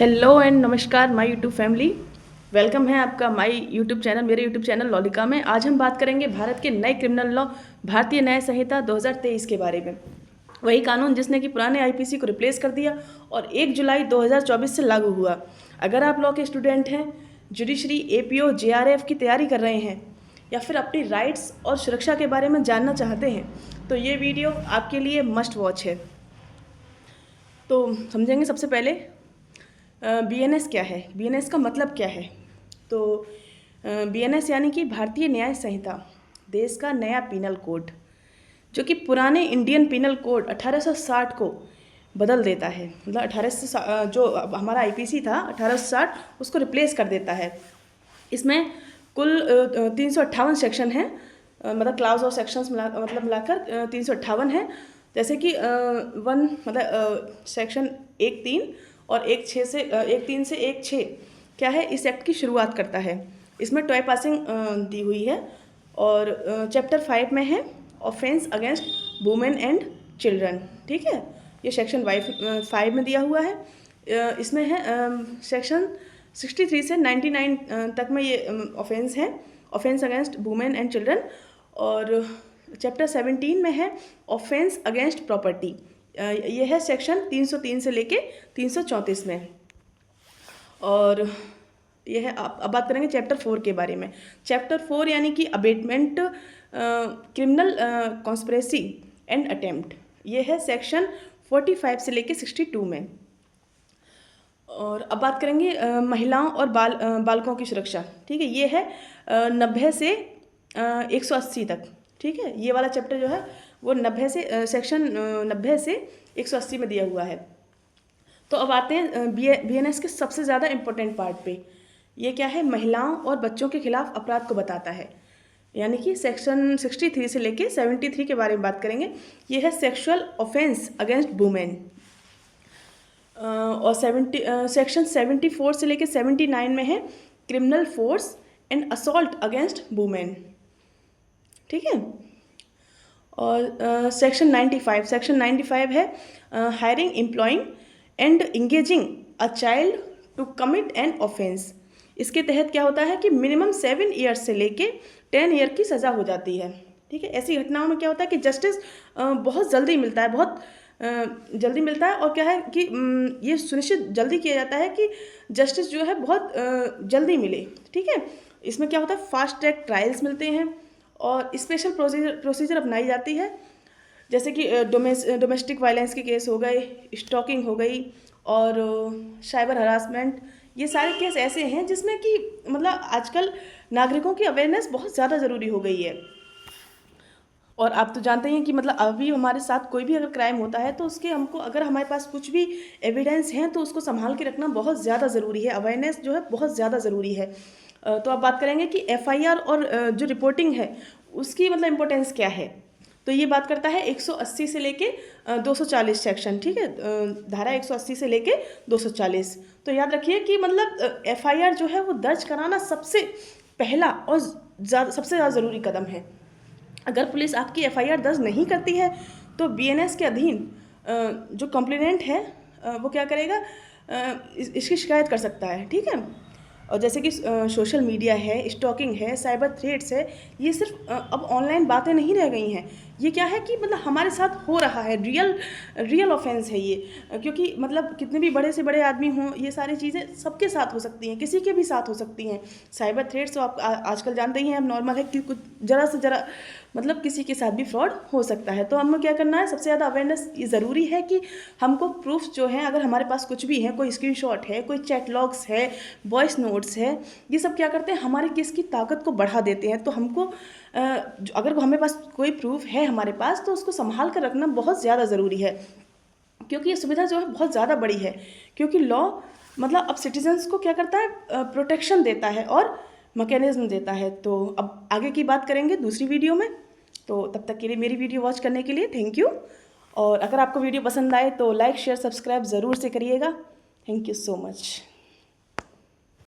Hello and नमस्कार my YouTube family. Welcome है आपका माय यूट्यूब चैनल, मेरे यूट्यूब चैनल लॉलिका में। आज हम बात करेंगे भारत के नए क्रिमिनल लॉ भारतीय न्याय संहिता 2023 के बारे में। वही कानून जिसने कि पुराने आईपीसी को रिप्लेस कर दिया और 1 जुलाई 2024 से लागू हुआ। अगर आप लॉ के स्टूडेंट हैं, जुडिशरी, एपीओ, जेआरएफ की तैयारी कर रहे हैं या फिर अपनी राइट्स और सुरक्षा के बारे में जानना चाहते हैं तो ये वीडियो आपके लिए मस्ट वॉच है। तो समझेंगे सबसे पहले बीएनएस क्या है, बीएनएस का मतलब क्या है। तो बीएनएस यानी कि भारतीय न्याय संहिता, देश का नया पिनल कोड जो कि पुराने इंडियन पिनल कोड 1860 को बदल देता है। मतलब 1800 जो हमारा आईपीसी था 1860 उसको रिप्लेस कर देता है। इसमें कुल 358 सेक्शन हैं, मतलब क्लाउज और सेक्शंस मिलाकर 358 है। जैसे कि सेक्शन 1(3) और 1(6) से 1(3) से 1(6) क्या है, इस एक्ट की शुरुआत करता है। इसमें टॉय पासिंग दी हुई है। और चैप्टर 5 में है offence against women and children. ठीक है, ये सेक्शन 5 में दिया हुआ है। इसमें है सेक्शन 63 से 99 तक में ये ऑफेंस है, offence against women and children. और चैप्टर 17 में है ऑफेंस अगेंस्ट प्रॉपर्टी। ये है सेक्शन 303 से लेके 334 में। और ये है, अब बात करेंगे चैप्टर 4 के बारे में। चैप्टर 4 यानी कि abetment criminal conspiracy and attempt. ये है सेक्शन 45 से लेके 62 में। और अब बात करेंगे महिलाओं और बालकों की सुरक्षा। ठीक है, ये है 90 से 180 तक। ठीक है, ये वाला चैप्टर जो है वो 90 से सेक्शन 90 से 180 में दिया हुआ है। तो अब आते हैं बीएनएस के सबसे ज़्यादा इम्पोर्टेंट पार्ट पे। ये क्या है, महिलाओं और बच्चों के खिलाफ अपराध को बताता है। यानी कि सेक्शन 63 से लेके 73 के बारे में बात करेंगे। ये है सेक्सुअल ऑफेंस अगेंस्ट वुमेन। और सेक्शन 74 से लेके 79 में है criminal force and assault against women. ठीक है। और सेक्शन 95 है hiring, employing and engaging a child to commit an offence. इसके तहत क्या होता है कि मिनिमम 7 ईयर्स से लेके 10 ईयर की सज़ा हो जाती है। ठीक है, ऐसी घटनाओं में क्या होता है कि जस्टिस बहुत जल्दी मिलता है, बहुत जल्दी मिलता है। और क्या है कि ये सुनिश्चित जल्दी किया जाता है कि जस्टिस जो है बहुत जल्दी मिले। ठीक है, इसमें क्या होता है, फास्ट ट्रैक ट्रायल्स मिलते हैं और स्पेशल प्रोसीजर अपनाई जाती है। जैसे कि डोमेस्टिक वायलेंस के केस हो गए, स्टॉकिंग हो गई और साइबर हरासमेंट। ये सारे केस ऐसे हैं जिसमें कि मतलब आजकल नागरिकों की अवेयरनेस बहुत ज़्यादा ज़रूरी हो गई है। और आप तो जानते ही हैं कि मतलब अभी हमारे साथ कोई भी अगर क्राइम होता है तो उसके हमको, अगर हमारे पास कुछ भी एविडेंस हैं तो उसको संभाल के रखना बहुत ज़्यादा ज़रूरी है। अवेयरनेस जो है बहुत ज़्यादा ज़रूरी है। तो अब बात करेंगे कि एफआईआर और जो रिपोर्टिंग है उसकी मतलब इम्पोर्टेंस क्या है। तो ये बात करता है 180 से लेके 240 सेक्शन। ठीक है, धारा 180 से लेके 240। तो याद रखिए कि मतलब एफआईआर जो है वो दर्ज कराना सबसे पहला और सबसे ज़्यादा ज़रूरी कदम है। अगर पुलिस आपकी एफआईआर दर्ज नहीं करती है तो बीएनएस के अधीन जो कंप्लेनेंट है वो क्या करेगा, इसकी शिकायत कर सकता है। ठीक है। और जैसे कि सोशल मीडिया है, स्टॉकिंग है, साइबर थ्रेट्स है, ये सिर्फ अब ऑनलाइन बातें नहीं रह गई हैं। ये क्या है कि मतलब हमारे साथ हो रहा है, रियल ऑफेंस है ये। क्योंकि मतलब कितने भी बड़े से बड़े आदमी हों, ये सारी चीज़ें सबके साथ हो सकती हैं, किसी के भी साथ हो सकती हैं। साइबर थ्रेट्स तो आप आजकल जानते ही हैं, अब नॉर्मल है कि कुछ ज़रा से ज़रा मतलब किसी के साथ भी फ्रॉड हो सकता है। तो हमें क्या करना है, सबसे ज़्यादा अवेयरनेस ये ज़रूरी है कि हमको प्रूफ जो है, अगर हमारे पास कुछ भी है, कोई स्क्रीनशॉट है, कोई चैट लॉग्स है, वॉइस नोट्स है, ये सब क्या करते हैं, हमारे केस की ताकत को बढ़ा देते हैं। तो हमको अगर हमारे पास कोई प्रूफ है हमारे पास तो उसको संभाल कर रखना बहुत ज़्यादा ज़रूरी है। क्योंकि ये सुविधा जो है बहुत ज़्यादा बड़ी है। क्योंकि लॉ मतलब अब सिटीजन्स को क्या करता है, प्रोटेक्शन देता है और मैकेनिज्म देता है। तो अब आगे की बात करेंगे दूसरी वीडियो में। तो तब तक के लिए मेरी वीडियो वॉच करने के लिए थैंक यू। और अगर आपको वीडियो पसंद आए तो लाइक, शेयर, सब्सक्राइब ज़रूर से करिएगा। Thank you so much.